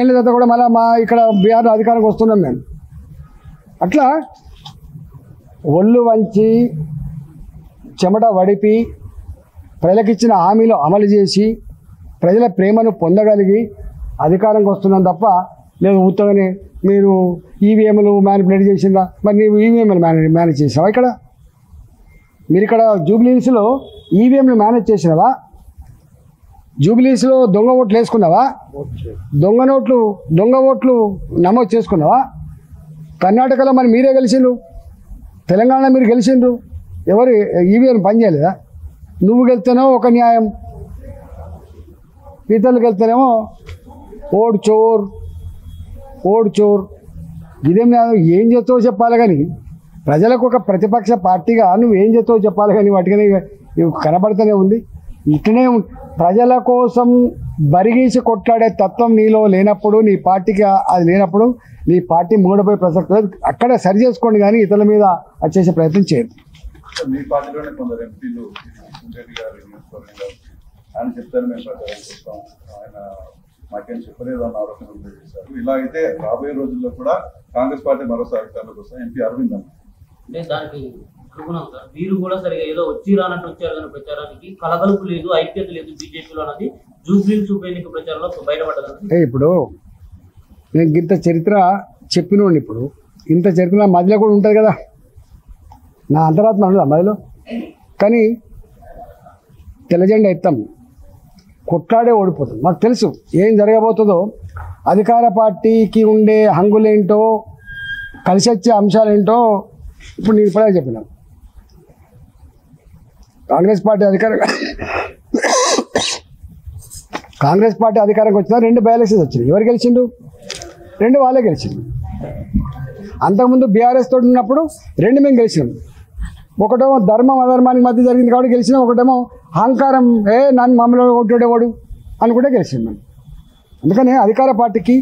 ఏళ్ళ తర్వాత కూడా మళ్ళీ మా ఇక్కడ బీహార్ అధికారానికి వస్తున్నాం మేము. అట్లా ఒళ్ళు వంచి చెమట వడిపి ప్రజలకిచ్చిన హామీలు అమలు చేసి ప్రజల ప్రేమను పొందగలిగి అధికారంకి వస్తున్నాం తప్ప లేదు ఉత్తగానే మీరు ఈవీఎంలు మ్యానిపులేట్ చేసిందా? మరి నీవు ఈవీఎంలు మేనేజ్ చేసినావా? ఇక్కడ మీరు ఇక్కడ జూబ్లీహిల్స్లో ఈవీఎంలు మేనేజ్ చేసినావా? జూబ్లీహిల్స్లో దొంగ ఓట్లు వేసుకున్నావా? దొంగ ఓట్లు నమోదు చేసుకున్నావా? కర్ణాటకలో మరి మీరే గెలిచిండ్రు, తెలంగాణ మీరు గెలిచిండ్రు, ఎవరు ఈవీఎం పనిచేయలేదా? నువ్వు గెలిస్తేనేమో ఒక న్యాయం, ఇతరులకు వెళ్తేనేమో ఓడ్ చోర్ ఇదేం ఏం చేస్తావో చెప్పాలి. కానీ ప్రజలకు ఒక ప్రతిపక్ష పార్టీగా నువ్వు ఏం చేస్తావో చెప్పాలి. కానీ వాటికనే కనబడుతూనే ఉంది. ఇట్లనే ప్రజల కోసం బరిగీసి కొట్లాడే తత్వం నీలో లేనప్పుడు, నీ పార్టీకి అది లేనప్పుడు నీ పార్టీ మూడపోయే ప్రసక్తి లేదు. అక్కడ సరి చేసుకోండి, కానీ ఇతరుల మీద వచ్చేసే ప్రయత్నం చేయదు. మీ పార్టీలోనే కొందరు ఎంపీలు ఆయన చెప్తారు మేము ప్రచారం చేస్తాం, ఆయన మాకేం చెప్పలేదు అన్న ఆరోపణలు చేశారు. ఇలా అయితే రాబోయే రోజుల్లో కూడా కాంగ్రెస్ పార్టీ మరోసారి అధికారంలోకి వస్తాం. ఎంపీ అరవింద్ అంటే దానికి మీరు కూడా సరిగా ఏదో వచ్చి రానట్టు వచ్చారు కానీ ప్రచారానికి కలగలుపు లేదు, ఐక్యత లేదు బీజేపీలో అన్నది జూబ్లీహిల్స్ ఉప ఎన్నిక ప్రచారంలో బయటపడ్డది. ఇప్పుడు నేను ఇంత చరిత్ర చెప్పినోండి, ఇప్పుడు ఇంత చరిత్ర మధ్యలో కూడా ఉంటుంది కదా, నా అంతరాత్మ ఉండదు మధ్యలో. కానీ తెల్లజెండా ఎత్తాం, కొట్లాడే ఓడిపోతుంది. మాకు తెలుసు ఏం జరగబోతుందో. అధికార పార్టీకి ఉండే హంగులేంటో, కలిసి వచ్చే అంశాలేంటో ఇప్పుడు నేను ఇప్పుడే చెప్పినాను. కాంగ్రెస్ పార్టీ అధికారంకి వచ్చినా 2 బై ఎలక్షన్స్ వచ్చినాయి. ఎవరు గెలిచిండు? 2 వాళ్ళే గెలిచిండు. అంతకుముందు బీఆర్ఎస్ తోటి ఉన్నప్పుడు 2 మేము గెలిచినాం. ఒకటేమో ధర్మం అధర్మానికి మధ్య జరిగింది కాబట్టి గెలిచినాం, ఒకటేమో అహంకారం నన్ను మమ్మల్ని కొట్టేవాడు అనుకుంటే గెలిచింది మనం. అందుకని అధికార పార్టీకి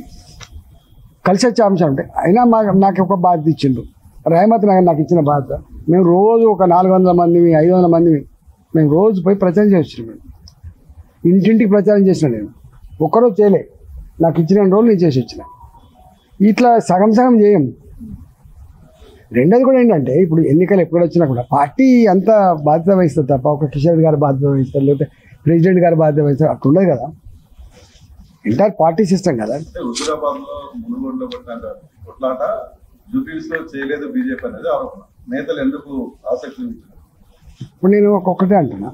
కలిసి వచ్చే అంశం ఉంటాయి. అయినా నాకు ఒక బాధ్యత ఇచ్చిండు రేవంత్ నగర్, నాకు ఇచ్చిన బాధ్యత. మేము రోజు ఒక 400 మందిని 500 మందిని మేము రోజు పోయి ప్రచారం చేస్తున్నాం. మేము ఇంటింటికి ప్రచారం చేసిన, నేను ఒక్కరోజు చేయలే, నాకు ఇచ్చిన రోజులు నేను చేసి వచ్చిన. ఇట్లా సగం చేయం. రెండోది కూడా ఏంటంటే, ఇప్పుడు ఎన్నికలు ఎప్పుడు వచ్చినా కూడా పార్టీ అంత బాధ్యత వహిస్తుంది తప్ప ఒక కిషోర్ గారు బాధ్యత వహిస్తారు, లేకపోతే ప్రెసిడెంట్ గారు బాధ్యత వహిస్తారు, అట్లుండదు కదా. ఎంటైర్ పార్టీ సిస్టమ్ కదా. హుజూరాబాద్లో మునుగోడులో కొట్లాట జూబ్లీహిల్స్లో చేయలేదు బీజేపీ అనేది ఆరోపణ. నేతలు ఎందుకు ఆసక్తి? ఇప్పుడు నేను ఒక్కొక్కటే అంటున్నా,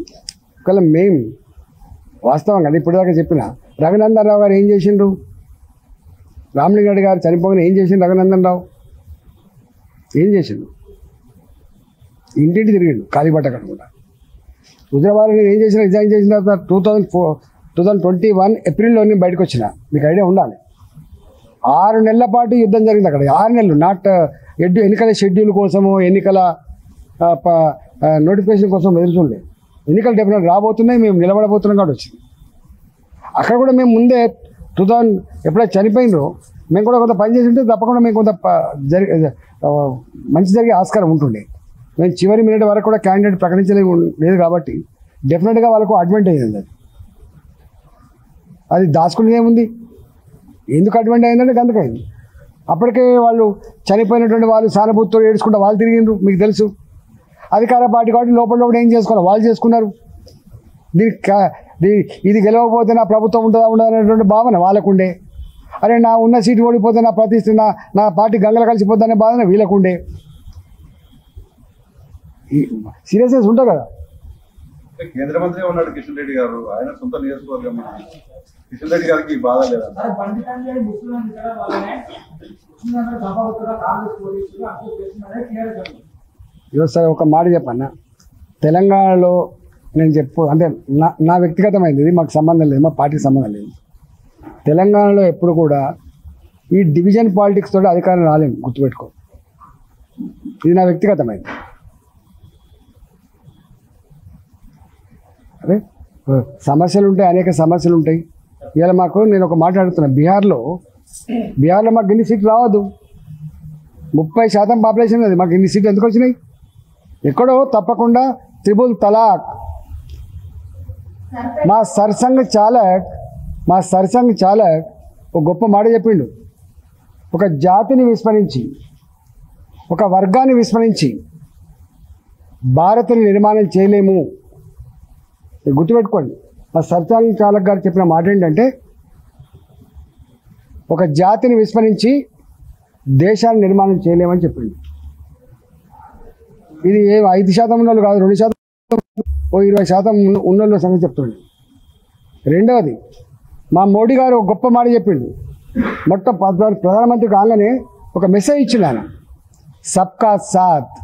ఒకవేళ మేము వాస్తవం కదా ఇప్పుడు దాకా చెప్పిన రఘునందన్ రావు గారు ఏం చేసిండ్రు, రామలింగారెడ్డి గారు చనిపోగానే ఏం చేసిండు రఘునందన్ రావు? ఏం చేసిండు? ఇంటింటి తిరిగిండు కాలిబట్ట కట్టుకుంటా. హుజూరాబాద్ నేను ఏం చేసిన, రిజైన్ చేసిన తర్వాత 2021 ఏప్రిల్లోనే బయటకు వచ్చిన. మీకు ఐడియా ఉండాలి. 6 నెలల పాటు యుద్ధం జరిగింది అక్కడ. 6 నెలలు నాట్ ఎన్నికల షెడ్యూల్ కోసము, ఎన్నికల నోటిఫికేషన్ కోసం ఎదురుచూడలేదు. ఎన్నికలు డెఫినెట్ రాబోతున్నాయి, మేము నిలబడబోతున్నాం కాబట్టి వచ్చింది. అక్కడ కూడా మేము ముందే 2000 ఎప్పుడైతే చనిపోయినరో మేము కూడా కొంత పని చేసి ఉంటే తప్పకుండా మేము కొంత మంచి జరిగే ఆస్కారం ఉంటుండే. మేము చివరి మినిట్ వరకు కూడా క్యాండిడేట్ ప్రకటించలేదు కాబట్టి డెఫినెట్గా వాళ్ళకు అడ్వాంటేజ్ అయింది. అది దాచుకునేది ఏముంది? ఎందుకు అడ్వాంటేజ్ అయిందంటే గందుకైంది. అప్పటికే వాళ్ళు చనిపోయినటువంటి వాళ్ళు సానుభూతితో ఏడ్చుకుంటూ వాళ్ళు తిరిగిండ్రు, మీకు తెలుసు. అధికార పార్టీ కాబట్టి లోపల ఏం చేసుకోవాలి వాళ్ళు చేసుకున్నారు. ఇది గెలవకపోతే నా ప్రభుత్వం ఉంటుందా ఉండదనేటువంటి భావన వాళ్ళకుండే. అరే నా ఉన్న సీటు ఓడిపోతే నా ప్రతిష్ట నా పార్టీ గంగల కలిసిపోద్ది అనే భావన వీళ్ళకుండే. సీరియస్నెస్ ఉంటుంది కదా. కేంద్ర మంత్రి ఉన్నాడు కిషన్ రెడ్డి గారు, ఆయన సొంత నియోజకవర్గం. కిషన్ రెడ్డి గారికి బాధ లేదన్న. సార్ ఒక మాట చెప్పన్నా, తెలంగాణలో నేను అంటే నా వ్యక్తిగతమైనది, ఇది మాకు సంబంధం లేదు, మా పార్టీకి సంబంధం లేదు. తెలంగాణలో ఎప్పుడు కూడా ఈ డివిజన్ పాలిటిక్స్ తోటి అధికారం రాలేము, గుర్తుపెట్టుకో. ఇది నా వ్యక్తిగతమైనది. అదే సమస్యలు ఉంటాయి, అనేక సమస్యలు ఉంటాయి. ఇవాళ నేను ఒక మాట్లాడుతున్నా, బీహార్లో మాకు ఇన్ని సీట్లు రావద్దు. 30% పాపులేషన్ అది, మాకు ఇన్ని సీట్లు ఎందుకు వచ్చినాయి? ఎక్కడో తప్పకుండా త్రిబుల్ తలాక్. మా సర్సంఘ్ చాలక్ ఒక గొప్ప మాట చెప్పిండు. ఒక జాతిని విస్మరించి, ఒక వర్గాన్ని విస్మరించి భారత్ని నిర్మాణం చేయలేము. గుర్తుపెట్టుకోండి. మా సర్చాలి చాలక్ గారు చెప్పిన మాట ఏంటంటే, ఒక జాతిని విస్మరించి దేశాన్ని నిర్మాణం చేయలేమని చెప్పింది. ఇది 5% ఉన్నోళ్ళు కాదు, 2%, 20% ఉన్నోళ్ళ సంగతి చెప్తుండే. రెండవది, మా మోడీ గారు ఒక గొప్ప మాట చెప్పిండు. ప్రధానమంత్రి కాగానే ఒక మెసేజ్ ఇచ్చిండు ఆయన, సబ్కా సాత్,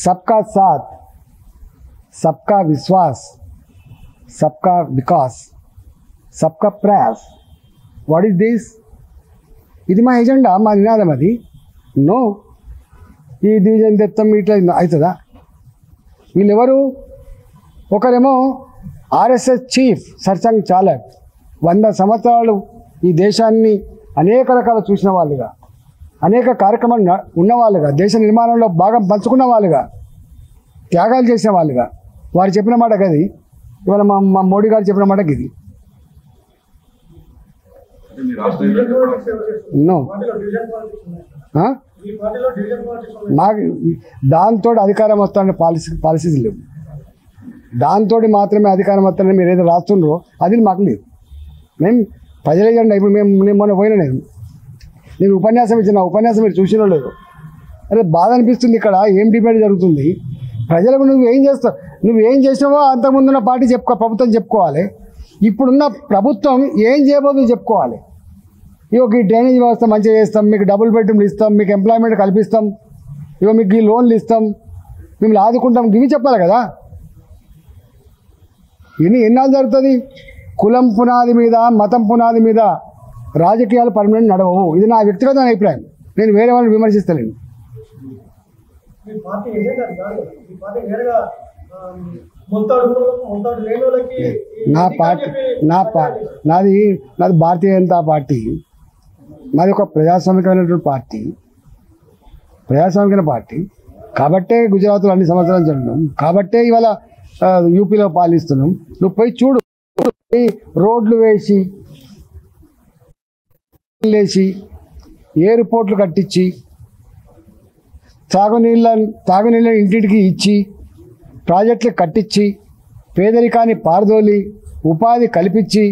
సబ్కా సాత్, సబ్కా విశ్వాస్, సబ్కా వికాస్, సబ్కా ప్రయాస్. What is this? ఇది మా ఎజెండా, మా నినాదం అది. నో, ఈ డివిజన్ తెత్తం ఇట్లా అవుతుందా? వీళ్ళెవరు? ఒకరేమో ఆర్ఎస్ఎస్ చీఫ్ సర్సంఘ్ చాలక్, 100 సంవత్సరాలు ఈ దేశాన్ని అనేక రకాల చూసిన వాళ్ళుగా, అనేక కార్యక్రమాలు ఉన్నవాళ్ళుగా, దేశ నిర్మాణంలో భాగం పంచుకున్న వాళ్ళుగా, త్యాగాలు చేసిన వాళ్ళుగా, వారు చెప్పిన మాట గది. ఇవాళ మా మోడీ గారు చెప్పిన మాట ఇది. నో, మాకు దాంతో అధికారం వస్తానే పాలసీస్ లేవు. దాంతో మాత్రమే అధికారం వస్తానని మీరు ఏదో రాస్తుండ్రో అది మాకు లేదు. మేము ప్రజల ఎజెండా. ఇప్పుడు నేను మొన్న పోయినా, నేను ఉపన్యాసం ఇచ్చిన ఉపన్యాసం మీరు చూసినో లేదు. అరే బాధ అనిపిస్తుంది. ఇక్కడ ఏం డిబేట్ జరుగుతుంది? ప్రజలకు నువ్వేం చేస్తావు, నువ్వేం చేసినావో అంతకుముందున్న పార్టీ ప్రభుత్వం చెప్పుకోవాలి. ఇప్పుడున్న ప్రభుత్వం ఏం చేయబోతుందో చెప్పుకోవాలి. ఇగో ఈ డ్రైనేజ్ వ్యవస్థ మంచిగా చేస్తాం, మీకు డబుల్ బెడ్రూమ్లు ఇస్తాం, మీకు ఎంప్లాయ్మెంట్ కల్పిస్తాం, ఇగో మీకు ఈ లోన్లు ఇస్తాం, మిమ్మల్ని ఆదుకుంటాం, ఇవి చెప్పాలి కదా. ఎన్నాళ్ళు జరుగుతుంది? కులం పునాది మీద, మతం పునాది మీద రాజకీయాలు పర్మనెంట్ నడవవు. ఇది నా వ్యక్తిగత అభిప్రాయం. నేను వేరే వాళ్ళని విమర్శిస్తలేను. నాది భారతీయ జనతా పార్టీ. నాది ఒక ప్రజాస్వామికమైనటువంటి పార్టీ, ప్రజాస్వామికమైన పార్టీ. కాబట్టే గుజరాత్లో అన్ని సంవత్సరాలు చదివినాం, కాబట్టే ఇవాళ యూపీలో పాలిస్తున్నాం. నువ్వు పోయి చూడు, రోడ్లు వేసి ఎయిర్పోర్ట్లు కట్టించి తాగునీళ్ళ ఇంటింటికి ఇచ్చి ప్రాజెక్టులు కట్టించి పేదరికాన్ని పారదోలి ఉపాధి కల్పించి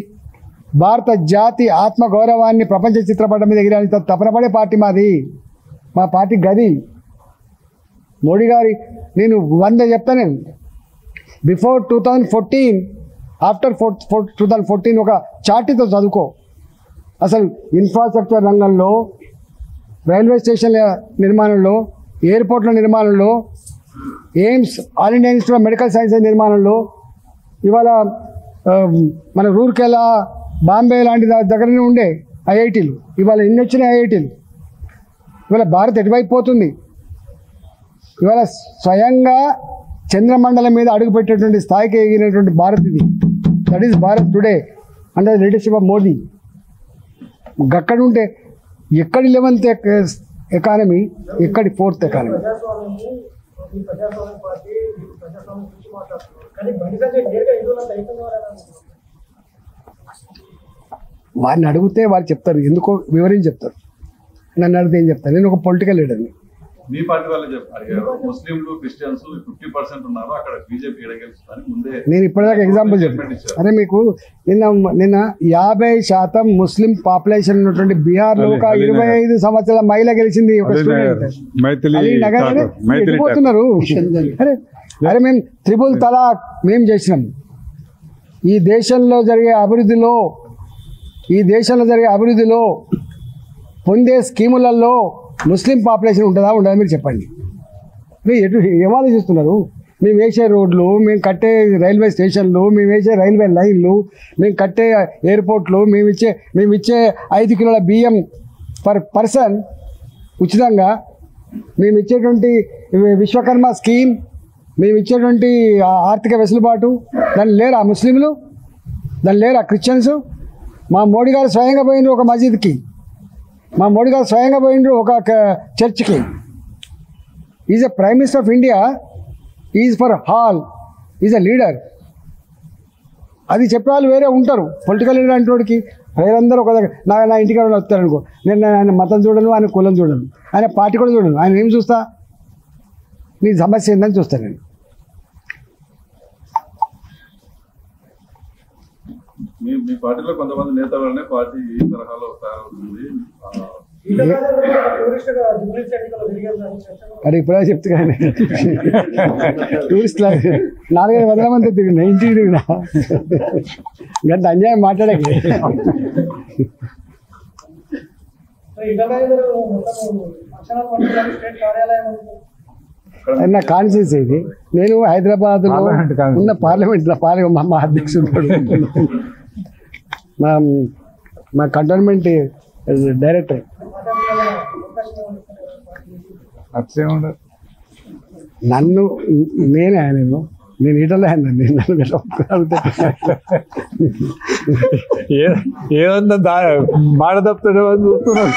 భారత జాతి ఆత్మగౌరవాన్ని ప్రపంచ చిత్రపటం మీద ఎగిరాని తపనపడే పార్టీ మాది. మా పార్టీ గది. మోడీ గారి నేను 100 చెప్తాను. బిఫోర్ 2014, ఆఫ్టర్ 2014 ఒక చార్టీతో చదువుకో. అసలు ఇన్ఫ్రాస్ట్రక్చర్ రంగంలో, రైల్వే స్టేషన్ల నిర్మాణంలో, ఎయిర్పోర్ట్ల నిర్మాణంలో, AIIMS, all India institute of medical sciences నిర్మాణంలో, ఇవాళ మన రూర్కెలా, బాంబే లాంటి దగ్గరనే ఉండే ఐఐటీలు, ఇవాళ ఎన్ని వచ్చినాయి ఐఐటీలు. ఇవాళ భారత్ ఎటువైపోతుంది? ఇవాళ స్వయంగా చంద్రమండలం మీద అడుగుపెట్టేటువంటి స్థాయికి ఎగిరినటువంటి భారత్ ఇది. That is Bharat today under the leadership of Modi. అక్కడి ఉంటే ఎక్కడి 11th ఎకానమీ, ఎక్కడి 4th ఎకానమీ. వారిని అడిగితే వారు చెప్తారు, ఎందుకో వివరించి చెప్తారు. నన్ను అడిగితే ఏం చెప్తారు? నేను ఒక పొలిటికల్ లీడర్ని. మీ పార్టీ వాళ్ళే చెప్పారు, ముస్లింలు క్రిస్టియన్స్ 50% ఉన్నారు, అక్కడ బీజేపీ ఎడగెలుస్తుందని ముందే. నేను ఇప్పటిదాకా ఎగ్జాంపుల్ చెప్పాను. అరే మీకు నిన్న 50% ముస్లిం పాపులేషన్ ఉన్నటువంటి బీహార్లో ఒక 25 సంవత్సరాల మహిళ గెలిచింది. ఒక స్టూడెంట్ పోతున్నారు. అరే మేము త్రిపుల్ తలాక్ మేము చేసినాం. ఈ దేశంలో జరిగే అభివృద్ధిలో పొందే స్కీములలో ముస్లిం పాపులేషన్ ఉంటుందా ఉండదా మీరు చెప్పండి. మీరు ఏం ఆలోచిస్తున్నారు? మేము వేసే రోడ్లు, మేము కట్టే రైల్వే స్టేషన్లు, మేము వేసే రైల్వే లైన్లు, మేము కట్టే ఎయిర్పోర్ట్లు, మేము ఇచ్చే 5 కిలోల బియ్యం పర్ పర్సన్ ఉచితంగా, మేము ఇచ్చేటువంటి విశ్వకర్మ స్కీమ్, మేము ఇచ్చేటువంటి ఆర్థిక వెసులుబాటు, దాన్ని లేరా ముస్లింలు? దాన్ని లేరా క్రిస్టియన్స్? మా మోడీ గారు స్వయంగా పోయినారు ఒక మసీద్కి, మా మోడీ గారు స్వయంగా పోయినారు ఒక చర్చ్కి. Is a prime minister of India, is for all, is a leader. అది చెప్పేవాళ్ళు వేరే ఉంటారు. పొలిటికల్ లీడర్ అంటే వాడికి ప్రజలందరూ ఒక దగ్గర నా ఇంటికి ఎవరైనా వస్తారనుకో, నేను ఆయన మతం చూడను, ఆయన కులం చూడను, ఆయన పార్టీ కూడా చూడను. ఆయన ఏం చూస్తా, నీ సమస్య ఏందని చూస్తాను నేను. మీ పార్టీలో కొంతమంది నేతలనే పార్టీ ఈ తరహాలో తయారవుతుంది. అది ఇప్పుడే చెప్తే కానీ టూరిస్ట్ 4-5 మంది తిరిగినా, ఇంటికి తిరిగినా, గంట అన్యాయం మాట్లాడక. నా కాన్షియన్స్ ఇది. నేను హైదరాబాద్లో ఉన్న పార్లమెంట్లో మా అధ్యక్షుడు, మా కంటోన్మెంట్ డైరెక్టర్. నన్ను నేనే నేను ఈటలే అన్నాను. ఏమన్నా మాట తప్పుతాడో అని చూస్తున్నాను.